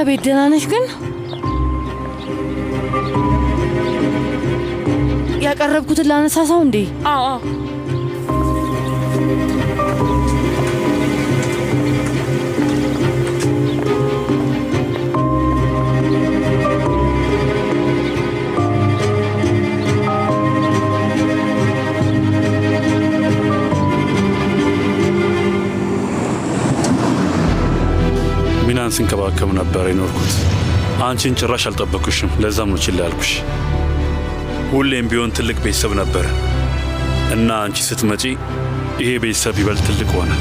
እመቤት ደህና ነሽ ግን? ያቀረብኩትን ላነሳሳው እንዴ? አዎ ሚናን ስንከባከብ ነበር የኖርኩት። አንቺን ጭራሽ አልጠበኩሽም። ለዛም ነው ችላ ያልኩሽ። ሁሌም ቢሆን ትልቅ ቤተሰብ ነበር እና አንቺ ስትመጪ ይሄ ቤተሰብ ይበልጥ ትልቅ ሆነ።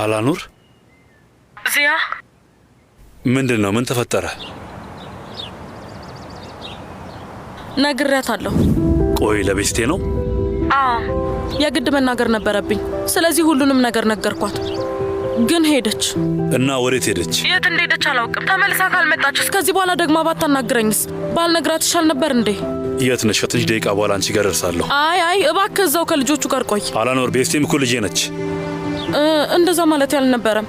አላኑር ዚያ ምንድነው? ምን ተፈጠረ? ነግሬያታለሁ። ቆይ ለቤስቴ ነው? አዎ የግድ መናገር ነበረብኝ። ስለዚህ ሁሉንም ነገር ነገርኳት። ግን ሄደች። እና ወዴት ሄደች? የት እንደሄደች አላውቅም። ተመልሳ ካልመጣችስ? ከዚህ በኋላ ደግሞ ባታናግረኝስ? ባልነግራት ይሻል ነበር እንዴ? የት ነሽ? ከትንሽ ደቂቃ በኋላ አንቺ ጋር ደርሳለሁ። አይ እባክህ እዛው ከልጆቹ ጋር ቆይ። አላኑር ቤስቴም እኮ ልጄ ነች። እንደዛ ማለት ያልነበረም።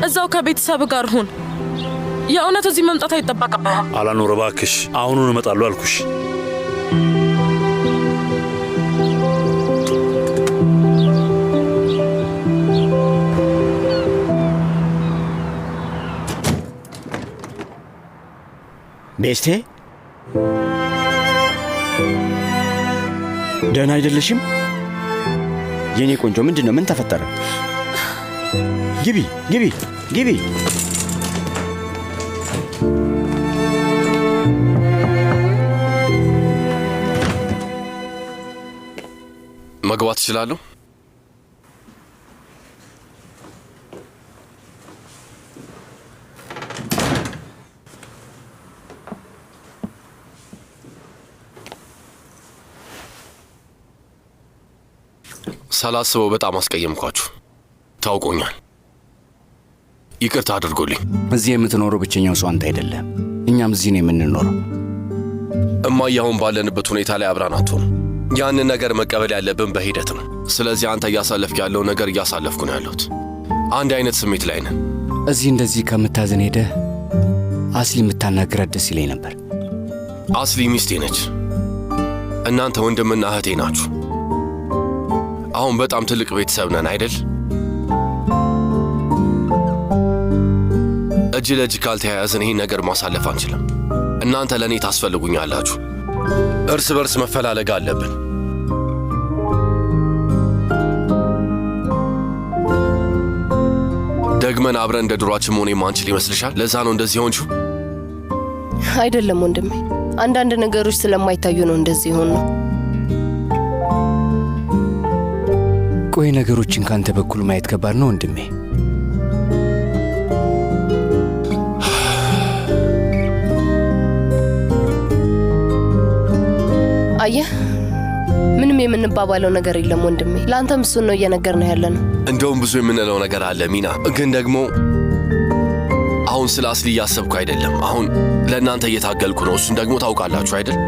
እዛው ከቤተሰብ ጋር ሁን። የእውነት እዚህ መምጣት አይጠበቅብህም። አላኑር እባክሽ፣ አሁኑን እመጣለሁ አልኩሽ። ቤስቴ ደህና አይደለሽም? የኔ ቆንጆ ምንድነው? ምን ተፈጠረ? ግቢ ግቢ ግቢ። መግባት እችላለሁ? ሳላስበው በጣም አስቀየምኳችሁ። ታውቆኛል። ይቅርታ አድርጎልኝ። እዚህ የምትኖረው ብቸኛው ሰው አንተ አይደለም። እኛም እዚህ ነው የምንኖረው። እማዬ አሁን ባለንበት ሁኔታ ላይ አብራን አትሆን። ያንን ነገር መቀበል ያለብን በሂደት ነው። ስለዚህ አንተ እያሳለፍክ ያለው ነገር እያሳለፍኩ ነው ያለሁት። አንድ አይነት ስሜት ላይ ነን። እዚህ እንደዚህ ከምታዘን ሄደህ አስሊ የምታናግራት ደስ ይለኝ ነበር። አስሊ ሚስቴ ነች። እናንተ ወንድምና እህቴ ናችሁ። አሁን በጣም ትልቅ ቤተሰብ ነን አይደል? እጅ ለእጅ ካልተያያዝን ይህን ነገር ማሳለፍ አንችልም። እናንተ ለእኔ ታስፈልጉኛላችሁ። እርስ በርስ መፈላለግ አለብን። ደግመን አብረን እንደ ድሯችን መሆን የማንችል ይመስልሻል? ለዛ ነው እንደዚህ ሆንሽው? አይደለም ወንድሜ፣ አንዳንድ ነገሮች ስለማይታዩ ነው እንደዚህ ሆኖ። ቆይ ነገሮችን ካንተ በኩል ማየት ከባድ ነው ወንድሜ። አየህ፣ ምንም የምንባባለው ነገር የለም ወንድሜ። ለአንተም እሱን ነው እየነገርነው ያለነው። እንደውም ብዙ የምንለው ነገር አለ ሚና። ግን ደግሞ አሁን ስለ አስሊ እያሰብኩ አይደለም። አሁን ለእናንተ እየታገልኩ ነው። እሱን ደግሞ ታውቃላችሁ አይደል?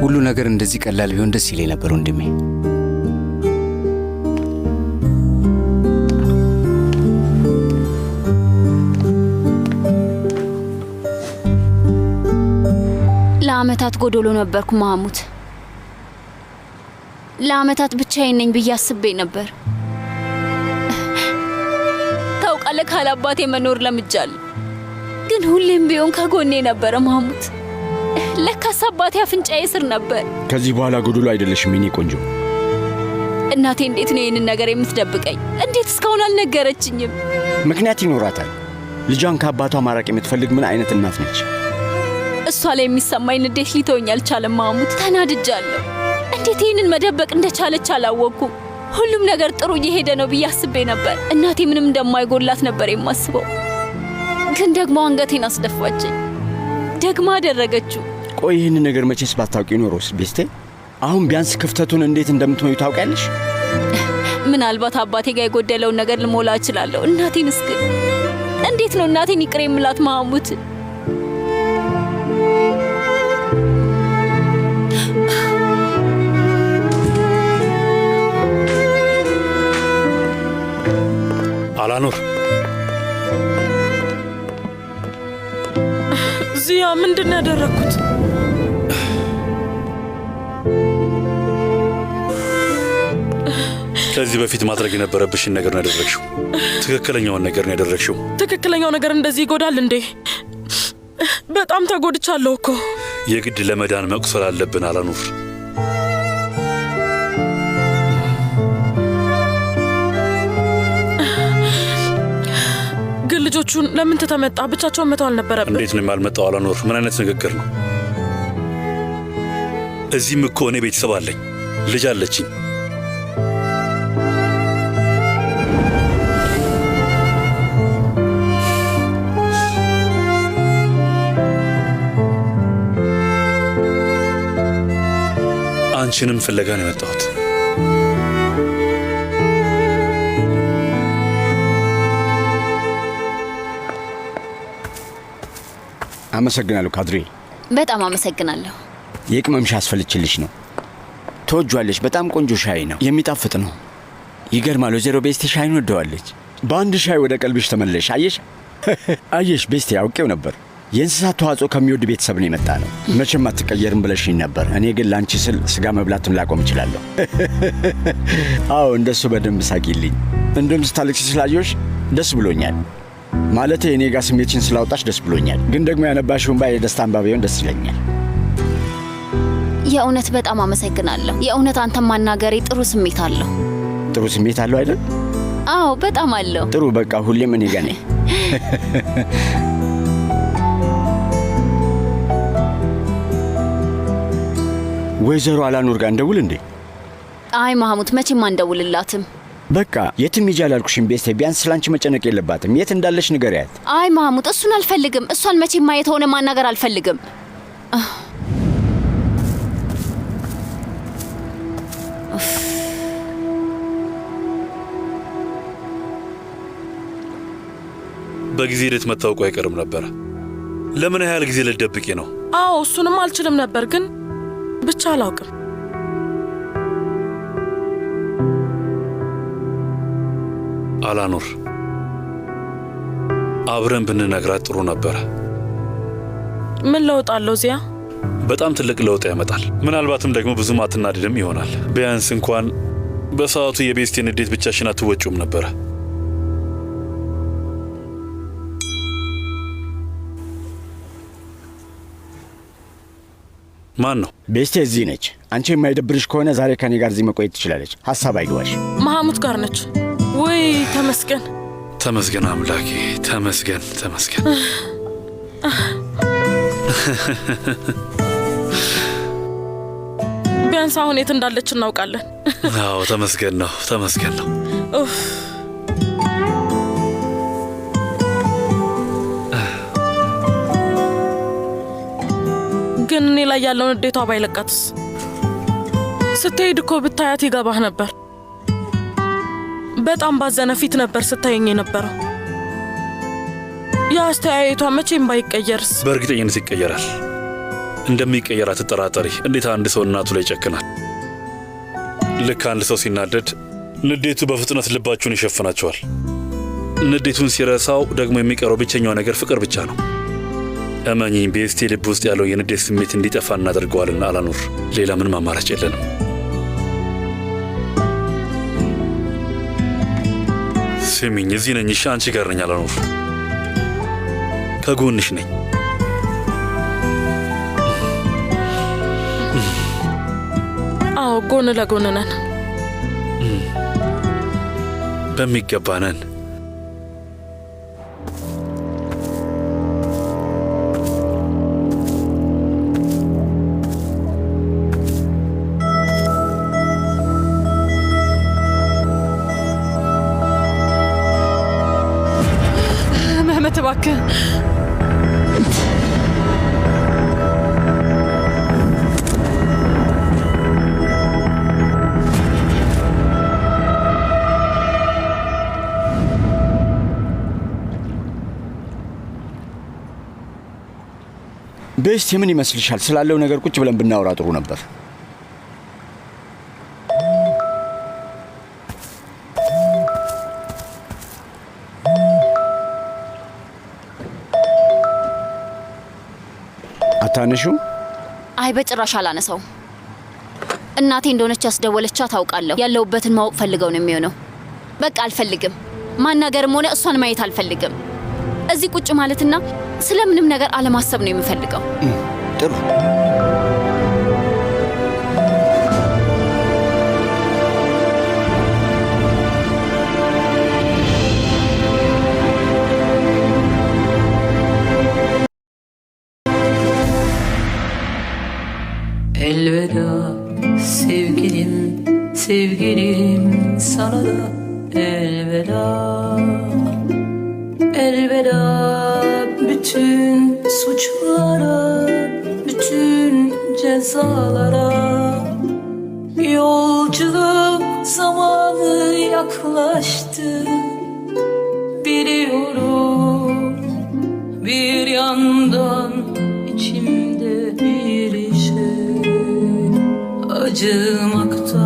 ሁሉ ነገር እንደዚህ ቀላል ቢሆን ደስ ይለኝ ነበር ወንድሜ። ለአመታት ጎዶሎ ነበርኩ ማሙት። ለአመታት ብቻዬን ነኝ ብዬ አስቤ ነበር። ታውቃለህ፣ ካላባቴ መኖር ለምጃለሁ። ግን ሁሌም ቢሆን ከጎኔ ነበረ ማሙት። ለካስ አባቴ አፍንጫዬ ስር ነበር። ከዚህ በኋላ ጎዶሎ አይደለሽም የኔ ቆንጆ። እናቴ እንዴት ነው ይህንን ነገር የምትደብቀኝ? እንዴት እስካሁን አልነገረችኝም? ምክንያት ይኖራታል። ልጇን ከአባቷ ማራቅ የምትፈልግ ምን አይነት እናት ነች? እሷ ላይ የሚሰማኝ ንዴት ሊተወኝ አልቻለም ማሙት። ተናድጃለሁ። እንዴት ይህንን መደበቅ እንደቻለች አላወቅኩም። ሁሉም ነገር ጥሩ እየሄደ ነው ብዬ አስቤ ነበር። እናቴ ምንም እንደማይጎላት ነበር የማስበው። ግን ደግሞ አንገቴን አስደፋችኝ። ደግማ አደረገችው። ቆይ ይህን ነገር መቼስ ባታውቂ ኖሮስ ቤስቴ፣ አሁን ቢያንስ ክፍተቱን እንዴት እንደምትሞዩ ታውቂያለሽ? ምናልባት አባቴ ጋር የጎደለውን ነገር ልሞላ እችላለሁ። እናቴንስ ግን እንዴት ነው እናቴን ይቅር የምላት መሐሙት? አላኑር፣ ዚያ ምንድን ነው ያደረግኩት? ከዚህ በፊት ማድረግ የነበረብሽን ነገር ነው ያደረግሽው። ትክክለኛውን ነገር ነው ያደረግሽው። ትክክለኛው ነገር እንደዚህ ይጎዳል እንዴ? በጣም ተጎድቻለሁ እኮ። የግድ ለመዳን መቁሰል አለብን አላኑር። ግን ልጆቹን ለምን ተመጣ? ብቻቸውን መተው አልነበረብን? እንዴት ነው የማልመጣው አላኑር? ምን አይነት ንግግር ነው? እዚህም እኮ እኔ ቤተሰብ አለኝ፣ ልጅ አለችኝ። አንቺንም ፍለጋ ነው የመጣሁት። አመሰግናለሁ ካድሬ። በጣም አመሰግናለሁ። የቅመም ሻይ አስፈልችልሽ ነው። ተወጇለሽ። በጣም ቆንጆ ሻይ ነው፣ የሚጣፍጥ ነው። ይገርማል። ወይዘሮ ቤስቴ ሻይን ወደዋለች። በአንድ ሻይ ወደ ቀልብሽ ተመለሽ። አየሽ አየሽ ቤስቴ፣ አውቄው ነበር። የእንስሳት ተዋጽኦ ከሚወድ ቤተሰብ ነው የመጣ ነው። መቼም አትቀየርም ብለሽኝ ነበር። እኔ ግን ላንቺ ስል ስጋ መብላትም ላቆም እችላለሁ። አዎ እንደሱ በደንብ ሳቂልኝ። እንደም ስታለቅሲ ስላየሁሽ ደስ ብሎኛል። ማለቴ እኔ ጋር ስሜትሽን ስላወጣሽ ደስ ብሎኛል። ግን ደግሞ ያነባሽውን ባይ የደስታ አንባ ቢሆን ደስ ይለኛል። የእውነት በጣም አመሰግናለሁ። የእውነት አንተን ማናገሬ ጥሩ ስሜት አለው። ጥሩ ስሜት አለው አይደል? አዎ በጣም አለው። ጥሩ በቃ ሁሌም እኔ ጋር ነኝ። ወይዘሮ አላኑር ጋር እንደውል እንዴ? አይ መሐሙት፣ መቼም አንደውልላትም። በቃ የትም ሂጂ አላልኩሽም ቤስቴ? ቢያንስ ስላንቺ መጨነቅ የለባትም። የት እንዳለሽ ንገሪያት። አይ መሐሙት፣ እሱን አልፈልግም። እሷን መቼም ማየት ሆነ ማናገር አልፈልግም። በጊዜ ሂደት መታወቁ አይቀርም ነበረ። ለምን ያህል ጊዜ ልትደብቂ ነው? አዎ እሱንም አልችልም ነበር፣ ግን ብቻ አላውቅም። አላኑር፣ አብረን ብንነግራት ጥሩ ነበረ። ምን ለውጥ አለው ዚያ? በጣም ትልቅ ለውጥ ያመጣል። ምናልባትም ደግሞ ብዙም አትናድድም ይሆናል። ቢያንስ እንኳን በሰዓቱ የቤስቴን ንዴት ብቻሽን አትወጪውም ነበረ። ማን ነው? ቤስቴ እዚህ ነች። አንቺ የማይደብርሽ ከሆነ ዛሬ ከኔ ጋር እዚህ መቆየት ትችላለች። ሐሳብ አይግባሽ። መሐሙት ጋር ነች ወይ? ተመስገን ተመስገን አምላኬ፣ ተመስገን ተመስገን። ቢያንስ አሁን የት እንዳለች እናውቃለን። አዎ ተመስገን ነው፣ ተመስገን ነው። ግን እኔ ላይ ያለውን ንዴቷ ባይለቃትስ? ስትሄድ እኮ ብታያት ይገባህ ነበር። በጣም ባዘነ ፊት ነበር ስታየኝ የነበረው። የአስተያየቷ መቼም ባይቀየርስ? በእርግጠኝነት ይቀየራል። እንደሚቀየር አትጠራጠሪ። እንዴት አንድ ሰው እናቱ ላይ ይጨክናል? ልክ አንድ ሰው ሲናደድ ንዴቱ በፍጥነት ልባችሁን ይሸፍናቸዋል። ንዴቱን ሲረሳው ደግሞ የሚቀረው ብቸኛው ነገር ፍቅር ብቻ ነው። እመኚኝ፣ ቤስቴ ልብ ውስጥ ያለው የንዴት ስሜት እንዲጠፋ እናደርገዋልና አላኑር። ሌላ ምንም አማራጭ የለንም። ስሚኝ፣ እዚህ ነኝ። እሺ፣ አንቺ ጋር ነኝ አላኑር። ከጎንሽ ነኝ። አዎ፣ ጎን ለጎን ነን። በሚገባ ነን። መህመት እባክህ ቤስት ምን ይመስልሻል? ስላለው ነገር ቁጭ ብለን ብናወራ ጥሩ ነበር። አታነሺው? አይ በጭራሽ አላነሳው። እናቴ እንደሆነች ያስደወለቻት ታውቃለሁ። ያለውበትን ማወቅ ፈልገው ነው የሚሆነው። በቃ አልፈልግም። ማናገርም ሆነ እሷን ማየት አልፈልግም። እዚህ ቁጭ ማለትና ስለምንም ነገር አለማሰብ ነው የምፈልገው። ጥሩ Elveda sevgilim, sevgilim sana da elveda. Elveda bütün suçlara, bütün cezalara. Yolculuk zamanı yaklaştı, biliyorum. Bir yandan içimde bir şey acımakta.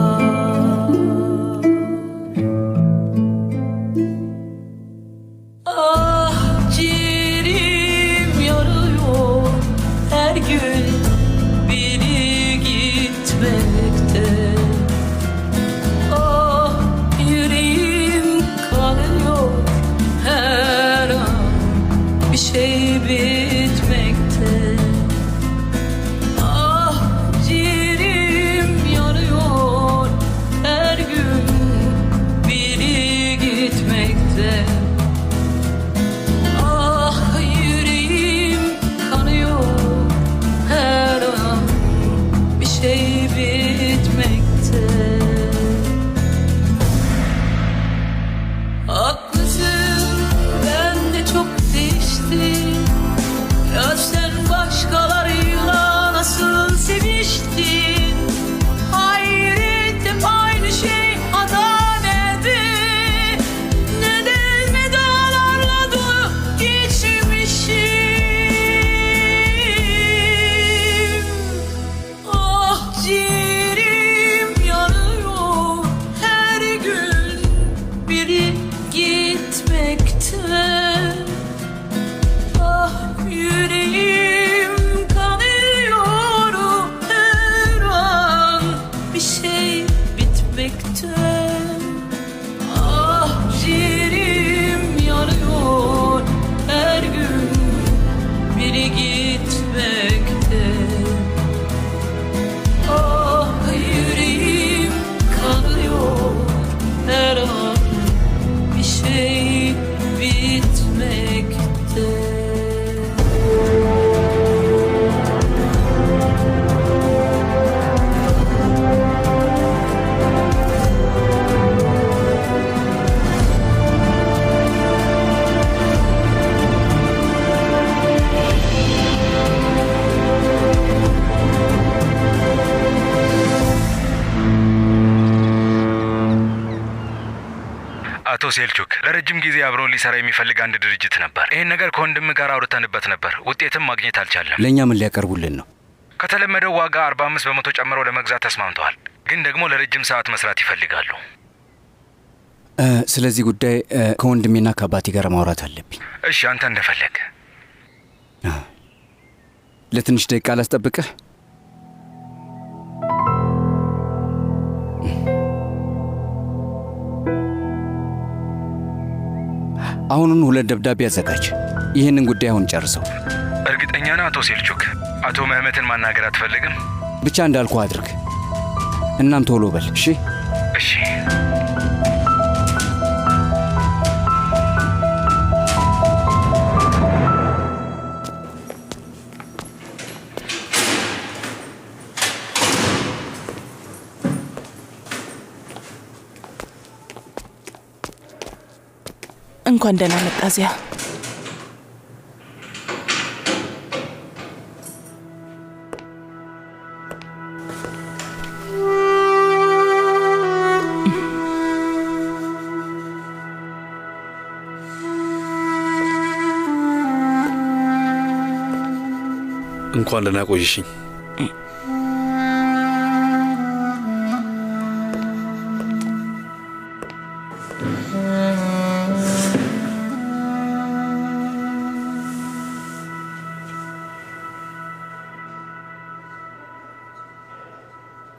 አቶ ሴልቹክ ለረጅም ጊዜ አብሮ ሊሰራ የሚፈልግ አንድ ድርጅት ነበር። ይሄን ነገር ከወንድም ጋር አውርተንበት ነበር። ውጤትም ማግኘት አልቻለም። ለኛ ምን ሊያቀርቡልን ነው? ከተለመደው ዋጋ 45% ጨምረው ለመግዛት ተስማምተዋል። ግን ደግሞ ለረጅም ሰዓት መስራት ይፈልጋሉ። ስለዚህ ጉዳይ ከወንድሜና ከአባቴ ጋር ማውራት አለብኝ። እሺ አንተ እንደፈለግ። ለትንሽ ደቂቃ ላስጠብቅህ? አሁኑን 2 ደብዳቤ አዘጋጅ። ይህንን ጉዳይ አሁን ጨርሰው። እርግጠኛ ነህ አቶ ሴልቹክ? አቶ መህመትን ማናገር አትፈልግም? ብቻ እንዳልኩ አድርግ። እናም ቶሎ በል። እሺ እሺ። እንኳን ደህና መጣ ዚያ። እንኳን ደህና ቆይሽኝ።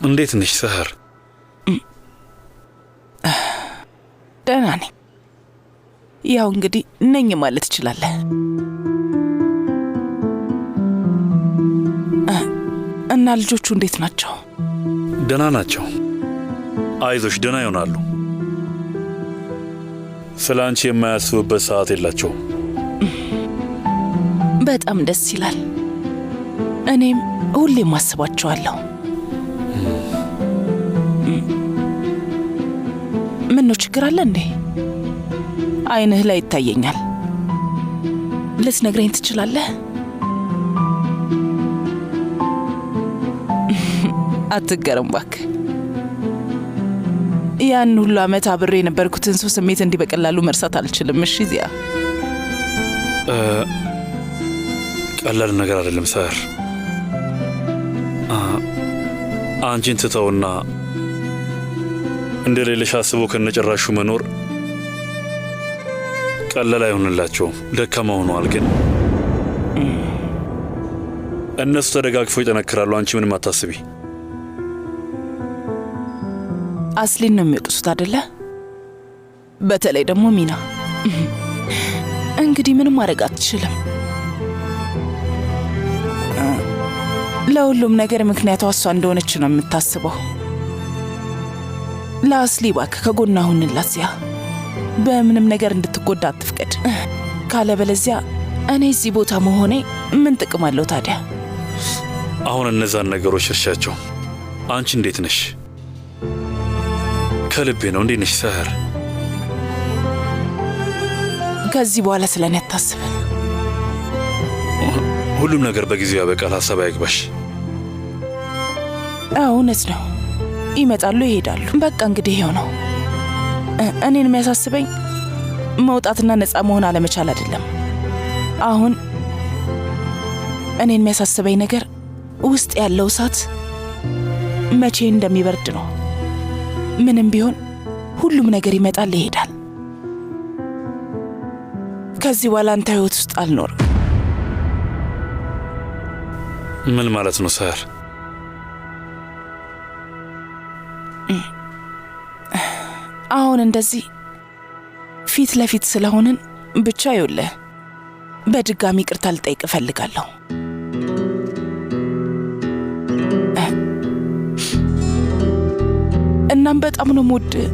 እንዴት ነሽ ሰህር? ደህና ነኝ። ያው እንግዲህ ነኝ ማለት ትችላለህ። እና ልጆቹ እንዴት ናቸው? ደህና ናቸው። አይዞሽ፣ ደህና ይሆናሉ። ስለ አንቺ የማያስቡበት ሰዓት የላቸውም። በጣም ደስ ይላል። እኔም ሁሌም አስባቸዋለሁ። ምን ነው ችግር አለ እንዴ? አይንህ ላይ ይታየኛል። ልትነግረኝ ትችላለህ? አትገረም እባክህ። ያን ሁሉ ዓመት አብሬ የነበርኩትን ሰው ስሜት እንዲህ በቀላሉ መርሳት አልችልም። እሺ ዚያ፣ ቀላል ነገር አይደለም ሰህር። አንቺን ትተውና እንደ ሌለሽ አስቦ ከነጭራሹ መኖር ቀላል አይሆንላቸውም። ደካማ ሆነዋል፣ ግን እነሱ ተደጋግፈው ይጠነክራሉ። አንቺ ምንም አታስቢ። አስሊን ነው የሚወቅሱት አይደለ? በተለይ ደግሞ ሚና። እንግዲህ ምንም ማድረግ አትችልም። ለሁሉም ነገር ምክንያቷ እሷ እንደሆነች ነው የምታስበው። ለአስሊ እባክህ ከጎኗ ሁንላት ዚያ። በምንም ነገር እንድትጎዳ አትፍቀድ። ካለበለዚያ እኔ እዚህ ቦታ መሆኔ ምን ጥቅም አለው ታዲያ? አሁን እነዛን ነገሮች እርሻቸው። አንቺ እንዴት ነሽ? ከልቤ ነው። እንዴት ነሽ ሰህር? ከዚህ በኋላ ስለ እኔ አታስብ። ሁሉም ነገር በጊዜው ያበቃል። ሀሳብ አይግባሽ። እውነት ነው። ይመጣሉ፣ ይሄዳሉ። በቃ እንግዲህ ይኸው ነው። እኔን የሚያሳስበኝ መውጣትና ነፃ መሆን አለመቻል አይደለም። አሁን እኔን የሚያሳስበኝ ነገር ውስጥ ያለው እሳት መቼ እንደሚበርድ ነው። ምንም ቢሆን ሁሉም ነገር ይመጣል፣ ይሄዳል። ከዚህ በኋላ አንተ ህይወት ውስጥ አልኖርም። ምን ማለት ነው ሰህር? አሁን እንደዚህ ፊት ለፊት ስለሆንን ብቻ ይኸውልህ፣ በድጋሚ ይቅርታ ልጠይቅ እፈልጋለሁ። እናም በጣም ነው የምወድህ።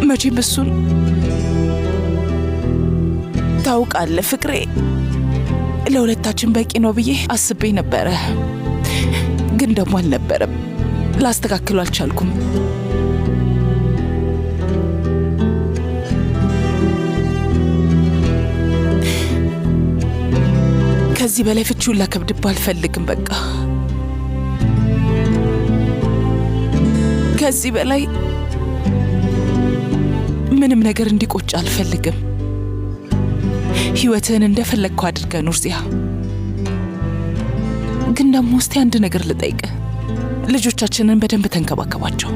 መቼም እሱን ታውቃለህ። ፍቅሬ ለሁለታችን በቂ ነው ብዬ አስቤ ነበረ፣ ግን ደግሞ አልነበረም። ላስተካክሉ አልቻልኩም። ከዚህ በላይ ፍቺውን ላከብድብህ አልፈልግም። በቃ ከዚህ በላይ ምንም ነገር እንዲቆጭ አልፈልግም። ህይወትህን እንደፈለግከው አድርገህ ኑር ዚያ። ግን ደግሞ እስቲ አንድ ነገር ልጠይቅህ። ልጆቻችንን በደንብ ተንከባከባቸው።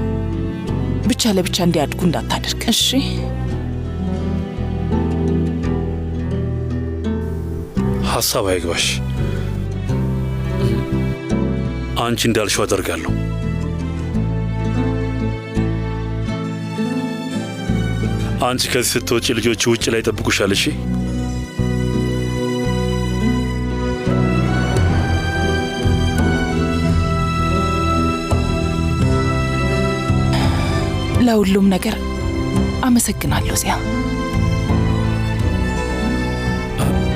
ብቻ ለብቻ እንዲያድጉ እንዳታደርግ እሺ? ሀሳብ አይግባሽ። አንቺ እንዳልሽው አደርጋለሁ። አንቺ ከዚህ ስትወጪ ልጆቹ ውጭ ላይ ይጠብቁሻል። እሺ? ለሁሉም ነገር አመሰግናለሁ ዚያ።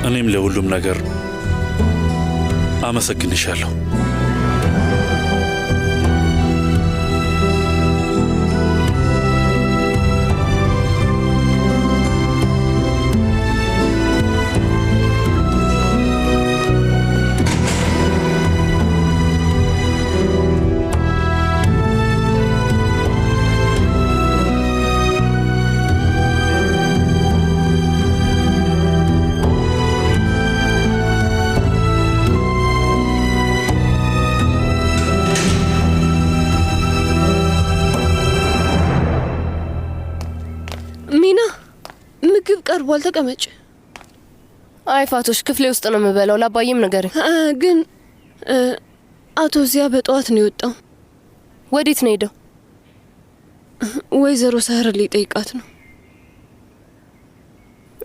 እኔም ለሁሉም ነገር አመሰግንሻለሁ። ሚና ምግብ ቀርቧል፣ ተቀመጭ። አይ ፋቶሽ፣ ክፍሌ ውስጥ ነው የምበላው። ላባዬም ነገር ግን አቶ ዚያ በጠዋት ነው የወጣው። ወዴት ነው ሄደው? ወይዘሮ ሳህር ሊጠይቃት ነው።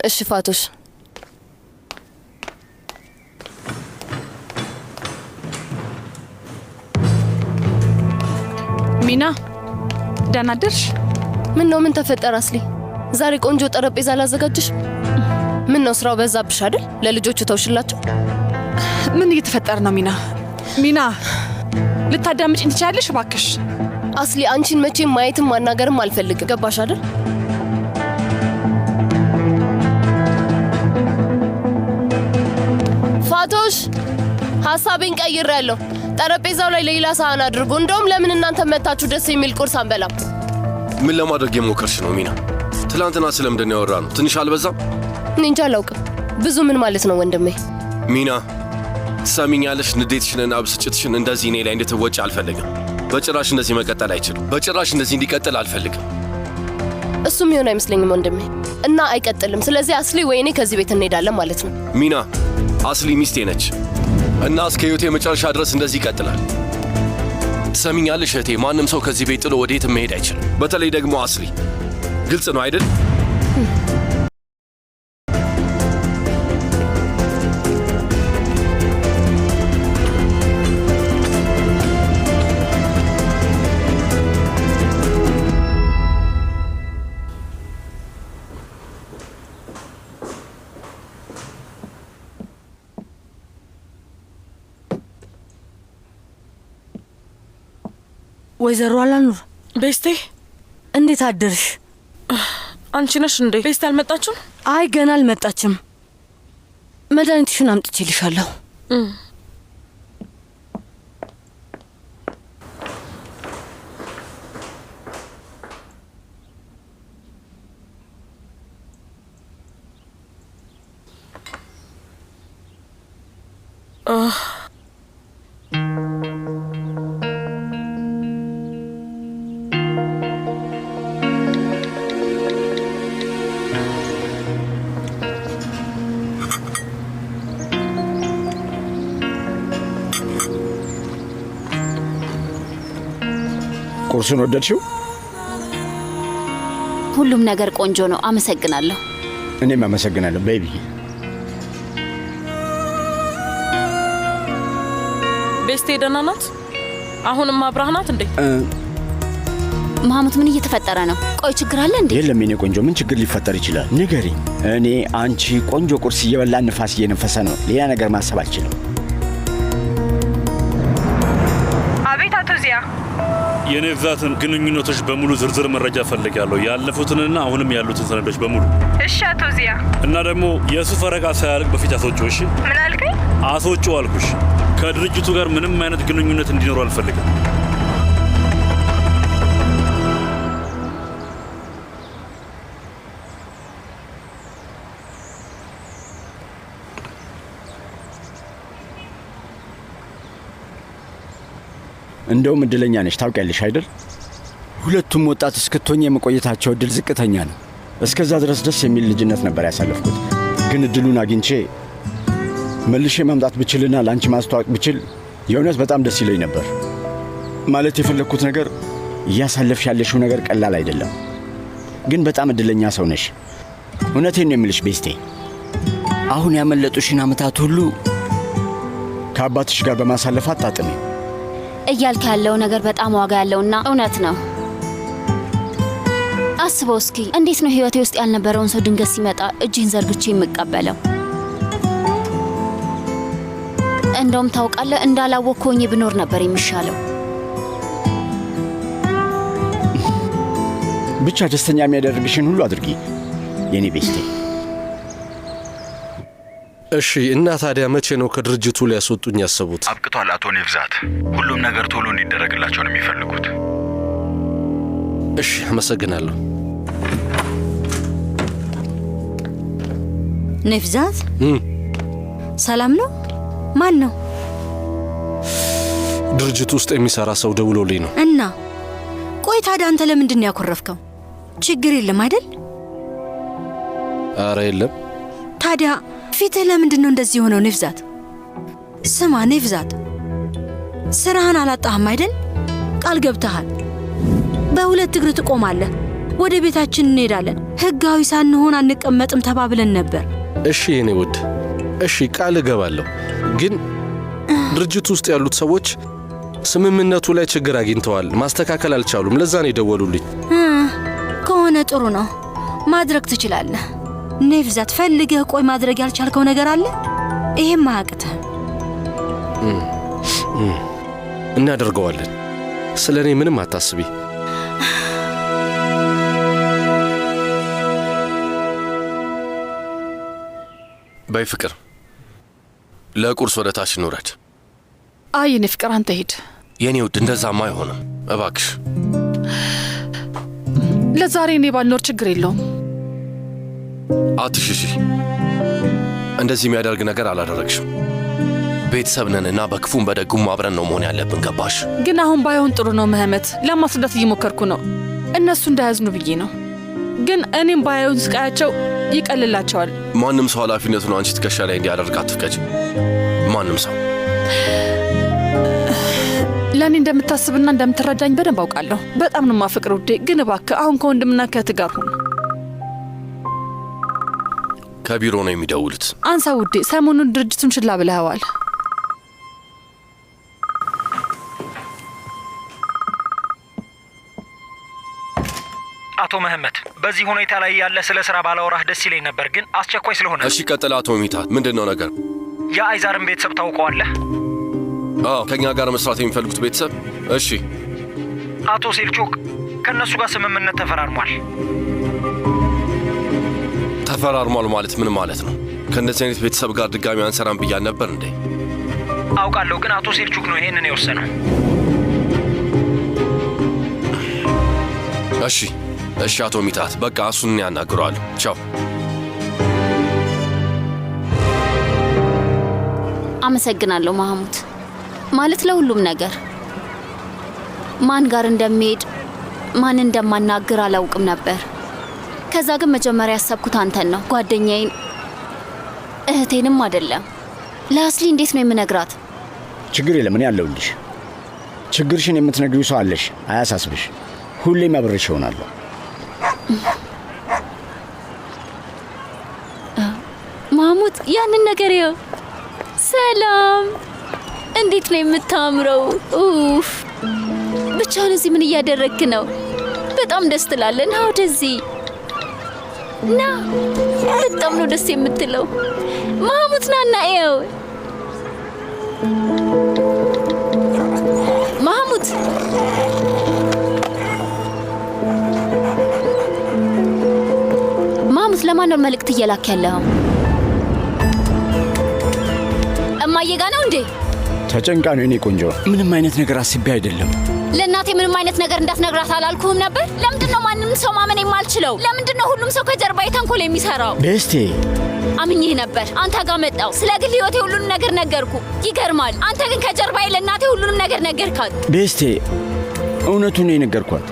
እሺ ፋቶሽ። ሚና ደህና አደርሽ? ምን ነው? ምን ተፈጠረ አስሊ? ዛሬ ቆንጆ ጠረጴዛ ላዘጋጅሽ። ምን ነው ስራው በዛብሽ አይደል? ለልጆቹ ተውሽላቸው። ምን እየተፈጠረ ነው ሚና? ሚና ልታዳምጪኝ ትችያለሽ እባክሽ? አስሊ አንቺን መቼም ማየትም ማናገርም አልፈልግም። ገባሽ አይደል? ፋቶሽ ሐሳቤን ቀይሬያለሁ። ጠረጴዛው ላይ ሌላ ሳህን አድርጉ። እንደውም ለምን እናንተ መታችሁ ደስ የሚል ቁርስ አንበላም? ምን ለማድረግ የሞከርሽ ነው ሚና? ትላንትና ስለምንድን ነው ያወራነው? ትንሽ አልበዛም? እኔ እንጃ አላውቅም። ብዙ ምን ማለት ነው ወንድሜ? ሚና ትሰሚኛለሽ? ንዴትሽንና ብስጭትሽን እንደዚህ እኔ ላይ እንድትወጪ አልፈልግም። በጭራሽ እንደዚህ መቀጠል አይችልም። በጭራሽ እንደዚህ እንዲቀጥል አልፈልግም። እሱም ይሆን አይመስለኝም ወንድሜ፣ እና አይቀጥልም። ስለዚህ አስሊ ወይ እኔ ከዚህ ቤት እንሄዳለን ማለት ነው። ሚና አስሊ ሚስቴ ነች እና እስከ ህይወቴ መጨረሻ ድረስ እንደዚህ ይቀጥላል። ትሰሚኛለሽ እህቴ፣ ማንም ሰው ከዚህ ቤት ጥሎ ወዴትም መሄድ አይችልም። በተለይ ደግሞ አስሊ። ግልጽ ነው አይደል? ወይዘሮ አላኑር ቤስቴ፣ እንዴት አደርሽ? አንቺ ነሽ እንዴ? ቤስቴ አልመጣችም? አይ ገና አልመጣችም። መድኃኒትሽን አምጥቼልሻለሁ። ቁርሱን ወደድሽው? ሁሉም ነገር ቆንጆ ነው። አመሰግናለሁ። እኔም አመሰግናለሁ ቤቢ። ቤስቴ ደህና ናት? አሁንም አብራህ ናት እንዴ? መሐሙድ ምን እየተፈጠረ ነው? ቆይ ችግር አለ እንዴ? የለም የኔ ቆንጆ፣ ምን ችግር ሊፈጠር ይችላል? ንገሪኝ። እኔ አንቺ ቆንጆ ቁርስ እየበላን ንፋስ እየነፈሰ ነው። ሌላ ነገር ማሰብ አልችልም። አቤት አቶ ዚያ። የኔቭዛትን ግንኙነቶች በሙሉ ዝርዝር መረጃ ፈልጋለሁ። ያለፉትንና አሁንም ያሉትን ሰነዶች በሙሉ። እሺ አቶ ዚያ። እና ደግሞ የእሱ ፈረቃ ሳያልቅ በፊት አስወጪው። እሺ? ምን አልከኝ? አስወጪው አልኩሽ። ከድርጅቱ ጋር ምንም አይነት ግንኙነት እንዲኖር አልፈልግም። እንደውም እድለኛ ነሽ፣ ታውቂያለሽ አይደል? ሁለቱም ወጣት እስክትሆኝ የመቆየታቸው እድል ዝቅተኛ ነው። እስከዛ ድረስ ደስ የሚል ልጅነት ነበር ያሳለፍኩት። ግን እድሉን አግኝቼ መልሼ ማምጣት ብችልና ለአንቺ ማስተዋወቅ ብችል የእውነት በጣም ደስ ይለኝ ነበር። ማለት የፈለግኩት ነገር እያሳለፍሽ ያለሽው ነገር ቀላል አይደለም። ግን በጣም እድለኛ ሰው ነሽ። እውነቴን ነው የምልሽ ቤስቴ። አሁን ያመለጡሽን ዓመታት ሁሉ ከአባትሽ ጋር በማሳለፍ አጣጥሜ እያልክ ያለው ነገር በጣም ዋጋ ያለውና እውነት ነው። አስበው እስኪ እንዴት ነው ህይወቴ ውስጥ ያልነበረውን ሰው ድንገት ሲመጣ እጅህን ዘርግቼ የምቀበለው? እንደውም ታውቃለህ፣ እንዳላወቅኩኝ ብኖር ነበር የሚሻለው። ብቻ ደስተኛ የሚያደርግሽን ሁሉ አድርጊ የኔ ቤስቴ። እሺ፣ እና ታዲያ መቼ ነው ከድርጅቱ ሊያስወጡኝ ያሰቡት? አብቅቷል አቶ ኔቭዛት። ሁሉም ነገር ቶሎ እንዲደረግላቸው ነው የሚፈልጉት። እሺ፣ አመሰግናለሁ። ኔቭዛት ሰላም ነው? ማን ነው? ድርጅቱ ውስጥ የሚሰራ ሰው ደውሎልኝ ነው። እና ቆይ ታዲያ አንተ ለምንድን ነው ያኮረፍከው? ችግር የለም አይደል? አረ የለም። ታዲያ ፊትህ ለምንድን ነው እንደዚህ የሆነው? ኔፍዛት ስማ፣ ኔፍዛት ስራህን አላጣህም አይደል? ቃል ገብተሃል። በሁለት እግር ትቆማለህ። ወደ ቤታችን እንሄዳለን። ህጋዊ ሳንሆን አንቀመጥም ተባብለን ነበር። እሺ የኔ ውድ፣ እሺ ቃል እገባለሁ። ግን ድርጅቱ ውስጥ ያሉት ሰዎች ስምምነቱ ላይ ችግር አግኝተዋል፣ ማስተካከል አልቻሉም። ለዛ ነው የደወሉልኝ። ከሆነ ጥሩ ነው፣ ማድረግ ትችላለህ። ኔፍዛት ፈልገህ ቆይ፣ ማድረግ ያልቻልከው ነገር አለ? ይሄም አያቅትህ። እናደርገዋለን። ስለ እኔ ምንም አታስቢ። በይ ፍቅር፣ ለቁርስ ወደ ታች እንውረድ። አይ የኔ ፍቅር አንተ ሂድ። የኔ ውድ እንደዛማ አይሆንም እባክሽ። ለዛሬ እኔ ባልኖር ችግር የለውም። አትሽሺ፣ እንደዚህ የሚያደርግ ነገር አላደረግሽም። ቤተሰብ ነንና በክፉም በደጉም አብረን ነው መሆን ያለብን። ገባሽ? ግን አሁን ባይሆን ጥሩ ነው ምህመት። ለማስረዳት እየሞከርኩ ነው። እነሱ እንዳያዝኑ ብዬ ነው። ግን እኔም ባይሆን ስቃያቸው ይቀልላቸዋል። ማንም ሰው ኃላፊነቱን አንቺ ትከሻ ላይ እንዲያደርግ አትፍቀጅ። ማንም ሰው ለእኔ እንደምታስብና እንደምትረዳኝ በደንብ አውቃለሁ። በጣም ነው የማፈቅር ውዴ። ግን እባክህ አሁን ከወንድምና ከእህት ጋር ሁን። ከቢሮ ነው የሚደውሉት። አንሳ ውዴ። ሰሞኑን ድርጅቱን ችላ ብለኸዋል። አቶ መህመድ፣ በዚህ ሁኔታ ላይ ያለ ስለ ስራ ባላወራህ ደስ ይለኝ ነበር፣ ግን አስቸኳይ ስለሆነ። እሺ ቀጥል አቶ ሚታት። ምንድን ነው ነገር? የአይዛርን ቤተሰብ ታውቀዋለህ? አዎ፣ ከኛ ጋር መስራት የሚፈልጉት ቤተሰብ። እሺ። አቶ ሴልቾክ ከእነሱ ጋር ስምምነት ተፈራርሟል። ተፈራርሟል ማለት ምን ማለት ነው? ከእንደዚህ አይነት ቤተሰብ ጋር ድጋሚ አንሰራም ብያል ነበር እንዴ? አውቃለሁ፣ ግን አቶ ሴልቹክ ነው ይሄንን የወሰነው። እሺ እሺ አቶ ሚታት፣ በቃ እሱን ያናግረዋል። ቻው። አመሰግናለሁ ማህሙድ። ማለት ለሁሉም ነገር ማን ጋር እንደሚሄድ ማን እንደማናግር አላውቅም ነበር። ከዛ ግን መጀመሪያ ያሰብኩት አንተን ነው፣ ጓደኛዬን፣ እህቴንም አይደለም። ለአስሊ እንዴት ነው የምነግራት? ችግር የለም፣ እኔ አለሁልሽ። ችግርሽን የምትነግሪው ሰው አለሽ፣ አያሳስብሽ። ሁሌም አብሬሽ እሆናለሁ። ማህሙድ ያንን ነገር ይኸው። ሰላም፣ እንዴት ነው የምታምረው! ኡፍ፣ ብቻውን እዚህ ምን እያደረግክ ነው? በጣም ደስ ትላለህ። ና ወደዚህ ና፣ በጣም ነው ደስ የምትለው። ማህሙድ ናና ይኸው። ማህሙድ ማህሙድ፣ ለማን ነው መልእክት እየላክ ያለው? እማዬ ጋ ነው እንዴ? ተጨንቃ ነው የኔ ቆንጆ። ምንም አይነት ነገር አስቤ አይደለም። ለእናቴ ምንም አይነት ነገር እንዳትነግራት አላልኩህም ነበር? ለምንድን ነው ማንም ሰው ማመን የማልችለው? ለምንድን ነው ሁሉም ሰው ከጀርባዬ ተንኮል የሚሰራው? ቤስቴ፣ አምኜህ ነበር። አንተ ጋር መጣሁ። ስለ ግል ህይወቴ ሁሉንም ነገር ነገርኩ። ይገርማል። አንተ ግን ከጀርባዬ ለእናቴ ሁሉንም ነገር ነገርካት። ቤስቴ፣ እውነቱን ነው የነገርኳት።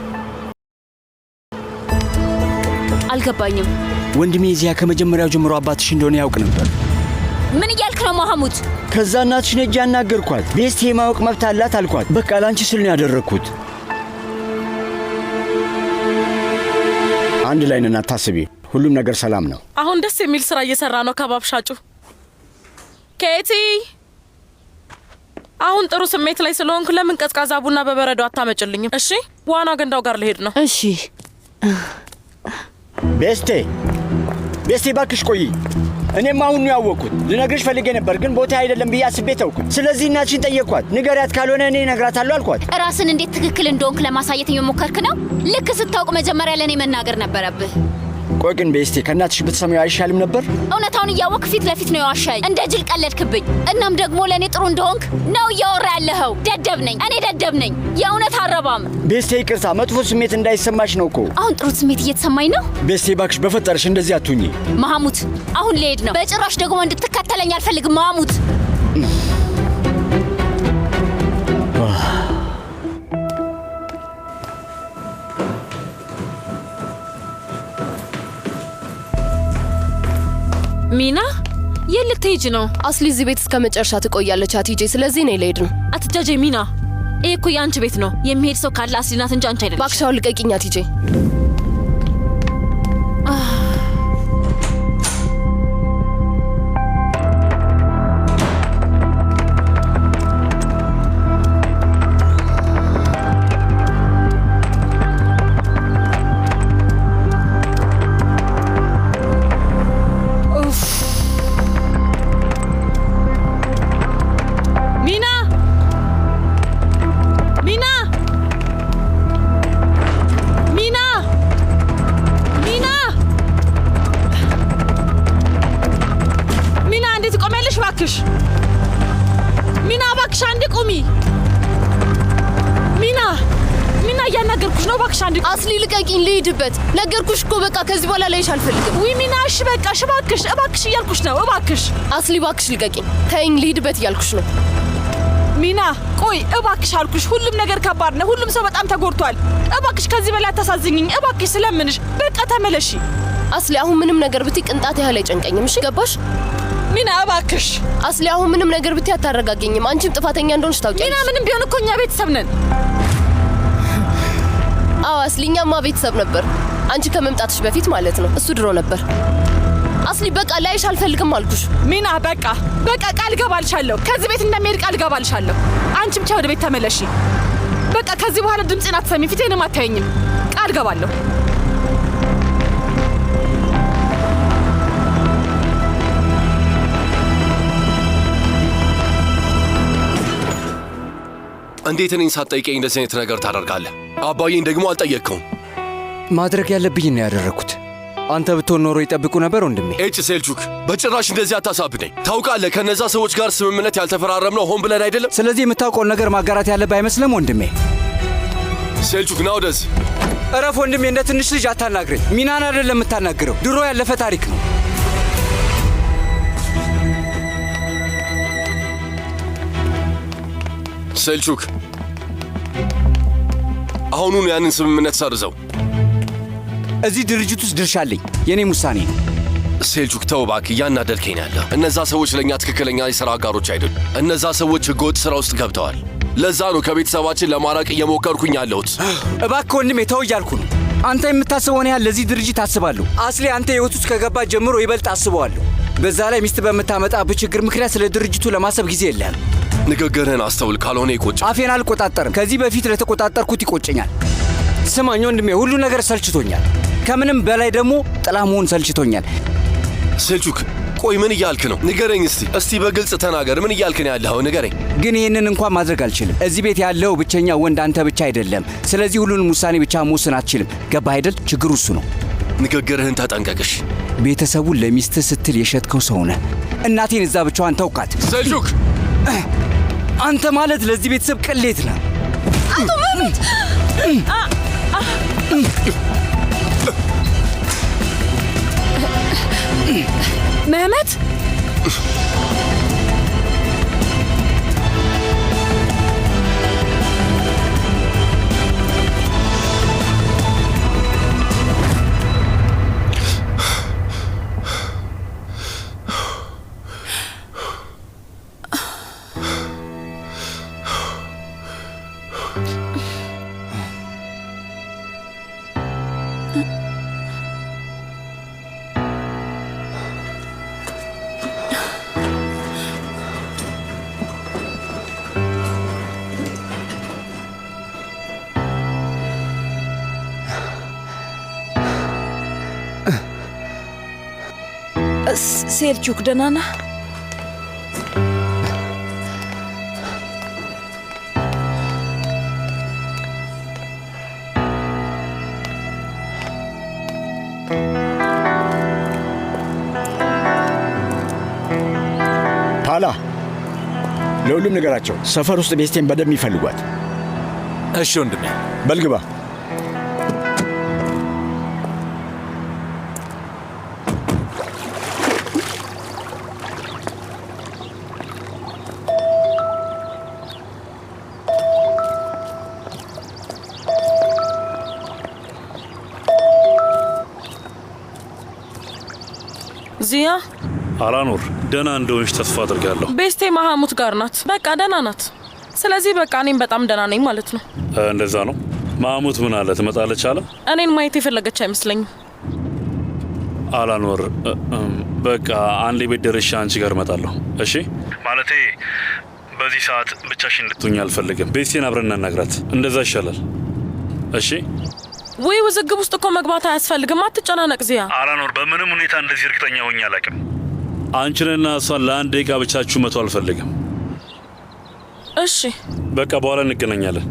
አልገባኝም። ወንድሜ እዚያ ከመጀመሪያው ጀምሮ አባትሽ እንደሆነ ያውቅ ነበር። ምን እያልክ ነው ማህሙድ? ከዛ እናትሽን ሄጄ አናገርኳት። ቤስቴ የማወቅ መብት አላት አልኳት። በቃ ላንቺ ስል ነው ያደረግኩት። አንድ ላይ ነን፣ አታስቢ። ሁሉም ነገር ሰላም ነው። አሁን ደስ የሚል ስራ እየሰራ ነው ከባብ ሻጩ። ኬቲ፣ አሁን ጥሩ ስሜት ላይ ስለሆንኩ ለምን ቀዝቃዛ ቡና በበረዶ አታመጭልኝም? እሺ፣ ዋና ገንዳው ጋር ልሄድ ነው። እሺ። ቤስቴ፣ ቤስቴ ባክሽ ቆይ። እኔም አሁን ነው ያወቅኩት። ልነግርሽ ፈልጌ ነበር ግን ቦታ አይደለም ብዬ አስቤ ተውኩት። ስለዚህ እናትሽን ጠየቅኳት። ንገሪያት፣ ካልሆነ እኔ እነግራታለሁ አልኳት። ራስን እንዴት ትክክል እንደሆንክ ለማሳየት እየሞከርክ ነው? ልክ ስታውቅ መጀመሪያ ለእኔ መናገር ነበረብህ። ቆይ ግን ቤስቴ፣ ከእናትሽ ብትሰሚው አይሻልም ነበር? እውነታውን እያወቅህ ፊት ለፊት ነው የዋሻኝ። እንደ ጅል ቀለድክብኝ። እናም ደግሞ ለእኔ ጥሩ እንደሆንክ ነው እያወራ ያለኸው። ደደብ ነኝ እኔ፣ ደደብ ነኝ። የእውነት አረባም። ቤስቴ ይቅርታ፣ መጥፎ ስሜት እንዳይሰማሽ ነው እኮ። አሁን ጥሩ ስሜት እየተሰማኝ ነው። ቤስቴ ባክሽ በፈጠረሽ እንደዚህ አትሁኚ። ማህሙድ፣ አሁን ልሄድ ነው። በጭራሽ ደግሞ እንድትከተለኝ አልፈልግም ማህሙድ። ሚና የት ልትሄጂ ነው? አስሊ እዚህ ቤት እስከ መጨረሻ ትቆያለች አቲጄ። ስለዚህ ነው ልሄድ ነው። አትጃጄ ሚና፣ ይሄ እኮ የአንቺ ቤት ነው። የሚሄድ ሰው ካለ አስሊ ናት እንጂ አንቺ አይደለሽ። እባክሽ አሁን ልቀቂኝ አቲጄ። ሚና እባክሽ አንዴ ቁሚ። ሚና እያናገርኩሽ ነው። እባክሽ አንዴ አስሊ ልቀቂኝ፣ ልሂድበት። ነገርኩሽ እኮ በቃ ከዚህ በኋላ ላይሽ አልፈልግም። ውይ ሚና እሺ በቃ እባክሽ እያልኩሽ ነው። እባክሽ አስሊ እባክሽ ልቀቂኝ፣ ተይኝ፣ ልሂድበት እያልኩሽ ነው። ሚና ቆይ እባክሽ አልኩሽ። ሁሉም ነገር ከባድ ነው። ሁሉም ሰው በጣም ተጎድቷል። እባክሽ ከዚህ በላይ አታሳዝኝኝ። እባክሽ ስለምንሽ በቃ ተመለሺ። አስሊ አሁን ምንም ነገር ብትይ ቅንጣት ያህል አይጨንቀኝም። እሺ ገባሽ? ሚና እባክሽ። አስሊ አሁን ምንም ነገር ብትይ አታረጋገኝም። አንቺም ጥፋተኛ እንደሆንሽ ታውቂያለሽ። ሚና ምንም ቢሆን እኮ እኛ ቤተሰብ ነን። አዎ አስሊ እኛማ ቤተሰብ ነበር። አንቺ ከመምጣትሽ በፊት ማለት ነው። እሱ ድሮ ነበር። አስሊ በቃ ላይሽ አልፈልግም አልኩሽ። ሚና በቃ ቃል ገባልሻለሁ። ከዚህ ቤት እንደሚሄድ ቃል ገባልሻለሁ። አንቺ ብቻ ወደ ቤት ተመለሺ። በቃ ከዚህ በኋላ ድምጼን አትሰሚ፣ ፊቴንም አታየኝም። ቃል ገባለሁ። እንዴት እኔን ሳትጠይቀኝ እንደዚህ አይነት ነገር ታደርጋለህ? አባዬን ደግሞ አልጠየቅከውም። ማድረግ ያለብኝ ነው ያደረግኩት። አንተ ብትሆን ኖሮ ይጠብቁ ነበር ወንድሜ። ኤች ሴልቹክ፣ በጭራሽ እንደዚህ አታሳብደኝ። ታውቃለህ፣ ከነዛ ሰዎች ጋር ስምምነት ያልተፈራረምነው ሆን ብለን አይደለም። ስለዚህ የምታውቀውን ነገር ማጋራት ያለብህ አይመስልም ወንድሜ። ሴልቹክ ና ወደዚህ። እረፍ ወንድሜ፣ እንደ ትንሽ ልጅ አታናግረኝ። ሚናን አይደለም የምታናግረው፣ ድሮ ያለፈ ታሪክ ነው። ሴልቹክ፣ አሁኑን ያንን ስምምነት ሰርዘው። እዚህ ድርጅት ውስጥ ድርሻ አለኝ፣ የኔም ውሳኔ ነው። ሴልቹክ ተው እባክህ፣ እያናደድከኝ ነው ያለው። እነዛ ሰዎች ለእኛ ትክክለኛ የሥራ አጋሮች አይደሉም። እነዛ ሰዎች ሕገወጥ ሥራ ውስጥ ገብተዋል። ለዛ ነው ከቤተሰባችን ለማራቅ እየሞከርኩኝ ያለሁት። እባክህ ወንድሜ ተው እያልኩ ነው። አንተ የምታስበውን ያህል ለዚህ ድርጅት አስባለሁ። አስሌ አንተ ሕይወት ውስጥ ከገባ ጀምሮ ይበልጥ አስበዋለሁ። በዛ ላይ ሚስት በምታመጣብህ ችግር ምክንያት ስለ ድርጅቱ ለማሰብ ጊዜ የለህም። ንግግርህን አስተውል፣ ካልሆነ ይቆጫል። አፌን አልቆጣጠርም። ከዚህ በፊት ለተቆጣጠርኩት ይቆጨኛል። ስማኝ ወንድሜ፣ ሁሉ ነገር ሰልችቶኛል። ከምንም በላይ ደግሞ ጥላ መሆን ሰልችቶኛል። ሴልቹክ ቆይ ምን እያልክ ነው? ንገረኝ እስቲ በግልጽ ተናገር። ምን እያልክ ነው ያለኸው? ንገረኝ። ግን ይህንን እንኳን ማድረግ አልችልም። እዚህ ቤት ያለው ብቸኛ ወንድ አንተ ብቻ አይደለም። ስለዚህ ሁሉንም ውሳኔ ብቻ መወሰን አትችልም። ገባህ አይደል? ችግሩ እሱ ነው። ንግግርህን ተጠንቀቅሽ። ቤተሰቡን ለሚስትህ ስትል የሸጥከው ሰው ነህ። እናቴን እዛ ብቻዋን ተውካት። ሴልቹክ አንተ ማለት ለዚህ ቤተሰብ ቅሌት ነህ። አቶ መህመት መህመት ሴልቹክ ደህና ነህ? ፓላ ለሁሉም ነገራቸው። ሰፈር ውስጥ ቤስቴን በደንብ ይፈልጓት። እሺ ወንድሜ፣ በልግባ። ዚያ አላኖር ደህና እንደሆንሽ ተስፋ አድርጋለሁ። ቤስቴ ማህሙት ጋር ናት። በቃ ደህና ናት። ስለዚህ በቃ እኔም በጣም ደህና ነኝ ማለት ነው። እንደዛ ነው። ማህሙት ምን አለ? ትመጣለች አለ? እኔን ማየት የፈለገች አይመስለኝም። አላኖር በቃ አንዴ ቤት ደርሼ አንቺ ጋር እመጣለሁ። እሺ? ማለቴ በዚህ ሰዓት ብቻሽን እንድትሆኝ አልፈልግም። ቤስቴን አብረን እናናግራት። እንደዛ ይሻላል። እሺ? ወይ ውዝግብ ውስጥ እኮ መግባት አያስፈልግም። አትጨናነቅ ዚያ። አላኖር በምንም ሁኔታ እንደዚህ እርግጠኛ ሆኜ አላውቅም። አንቺንና እሷን ለአንድ ደቂቃ ብቻችሁ መተው አልፈልግም። እሺ በቃ በኋላ እንገናኛለን።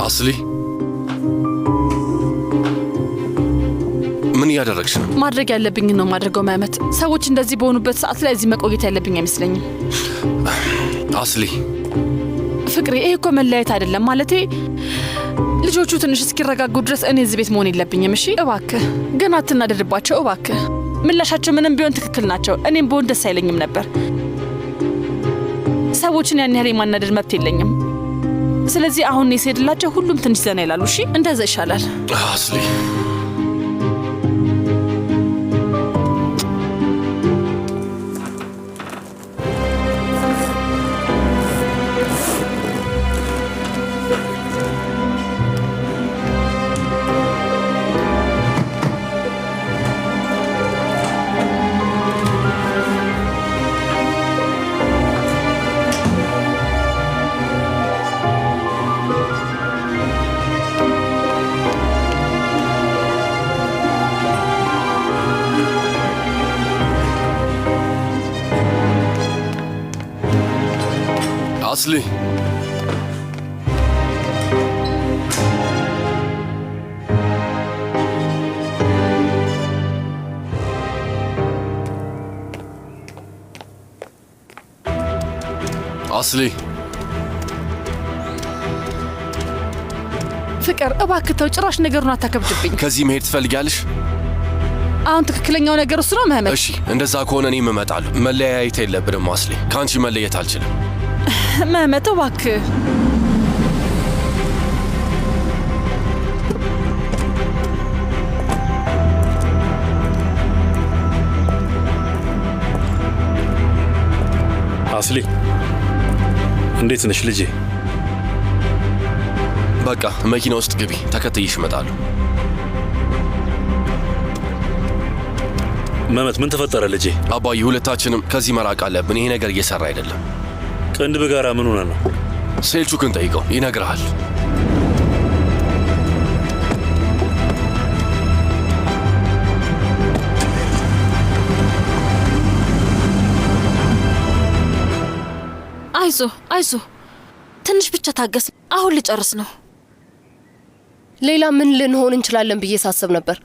አስሊ ምን እያደረግሽ ነው? ማድረግ ያለብኝ ነው ማድረገው። መህመት ሰዎች እንደዚህ በሆኑበት ሰዓት ላይ እዚህ መቆየት ያለብኝ አይመስለኝም። አስሊ ፍቅሬ፣ ይሄ እኮ መለያየት አይደለም። ማለቴ ልጆቹ ትንሽ እስኪረጋጉ ድረስ እኔ እዚህ ቤት መሆን የለብኝም። እሺ እባክህ፣ ግን አትናደድባቸው እባክህ። ምላሻቸው ምንም ቢሆን ትክክል ናቸው። እኔም በሆን ደስ አይለኝም ነበር። ሰዎችን ያን ያህል የማናደድ መብት የለኝም። ስለዚህ አሁን እኔ ስሄድላቸው ሁሉም ትንሽ ዘና ይላሉ። እሺ እንደዛ ይሻላል። አስሊ አስሊ አስሊ ፍቅር እባክህ ተው፣ ጭራሽ ነገሩን አታከብድብኝ። ከዚህ መሄድ ትፈልጊያለሽ? አሁን ትክክለኛው ነገር እሱ ነው መህመት። እሺ እንደዛ ከሆነ እኔም እመጣለሁ። መለያየት የለብንም አስሊ። ከአንቺ መለየት አልችልም። መህመት እባክህ። አስሊ እንዴት ነሽ ልጄ? በቃ መኪና ውስጥ ግቢ፣ ተከትይሽ እመጣለሁ። መህመት ምን ተፈጠረ ልጄ? አባዬ ሁለታችንም ከዚህ መራቅ አለብን። ይሄ ነገር እየሰራ አይደለም። ቅንድብ ጋራ ምን ሆነ ነው? ሴልቹክን ጠይቀው ይነግርሃል። አይዞ አይዞ፣ ትንሽ ብቻ ታገስ። አሁን ልጨርስ ነው። ሌላ ምን ልንሆን እንችላለን ብዬ ሳስብ ነበር።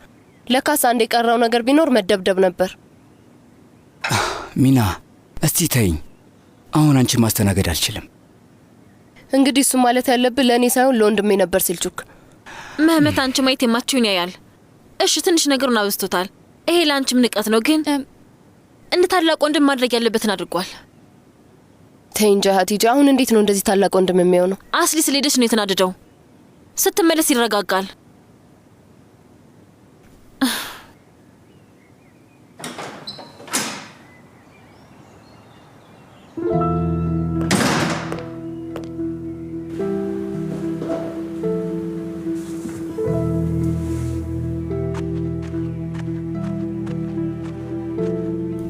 ለካስ አንድ የቀረው ነገር ቢኖር መደብደብ ነበር። ሚና እስቲ ተይኝ። አሁን አንቺ ማስተናገድ አልችልም። እንግዲህ እሱ ማለት ያለብህ ለእኔ ሳይሆን ለወንድሜ ነበር ሴልቹክ። መህመት አንቺ ማየት የማትችውን ያያል። እሺ ትንሽ ነገሩን አብዝቶታል። ይሄ ለአንቺም ንቀት ነው፣ ግን እንደ ታላቅ ወንድም ማድረግ ያለበትን አድርጓል። ተይ እንጂ ሀቲጃ፣ አሁን እንዴት ነው እንደዚህ ታላቅ ወንድም የሚሆነው? አስሊ ስለሄደች ነው የተናደደው። ስትመለስ ይረጋጋል።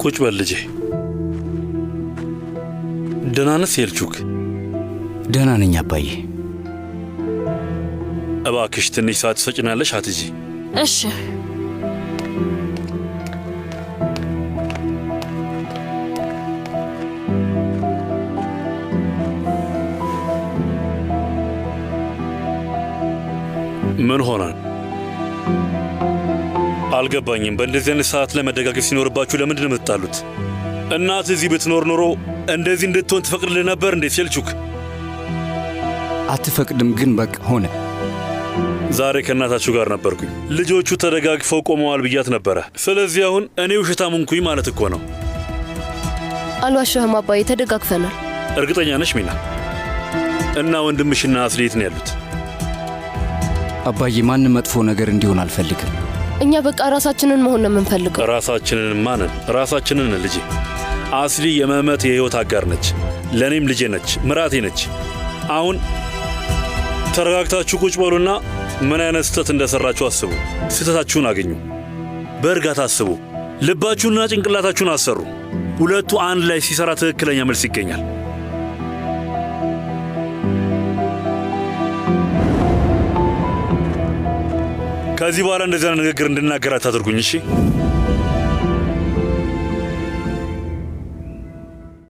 ቁጭ በል ልጄ። ደህና ነህ ሴልቹክ? ደህና ነኝ አባዬ። እባክሽ ትንሽ ሰዓት ትሰጭናለሽ አትጂ? እሺ ምን ሆነ? አልገባኝም። በእንደዚህ አይነት ሰዓት ላይ መደጋገፍ ሲኖርባችሁ ለምንድን ነው የምትጣሉት? እናት እዚህ ብትኖር ኖሮ እንደዚህ እንድትሆን ትፈቅድልህ ነበር እንዴ ሴልቹክ? አትፈቅድም፣ ግን በቃ ሆነ። ዛሬ ከእናታችሁ ጋር ነበርኩኝ። ልጆቹ ተደጋግፈው ቆመዋል ብያት ነበረ። ስለዚህ አሁን እኔ ውሸታም እንኩኝ ማለት እኮ ነው። አልዋሸህም አባዬ፣ ተደጋግፈናል። እርግጠኛ ነሽ ሚና? እና ወንድምሽና አስሊ የት ነው ያሉት? አባዬ ማንም መጥፎ ነገር እንዲሆን አልፈልግም። እኛ በቃ ራሳችንን መሆን ነው የምንፈልገው። ራሳችንን ማንን? ራሳችንን ልጄ። አስሊ የመህመት የህይወት አጋር ነች፣ ለእኔም ልጄ ነች፣ ምራቴ ነች። አሁን ተረጋግታችሁ ቁጭ በሉና ምን አይነት ስህተት እንደሰራችሁ አስቡ። ስህተታችሁን አገኙ። በእርጋታ አስቡ። ልባችሁንና ጭንቅላታችሁን አሰሩ። ሁለቱ አንድ ላይ ሲሰራ ትክክለኛ መልስ ይገኛል። ከዚህ በኋላ እንደዚያ ንግግር እንድናገር አታድርጉኝ እሺ?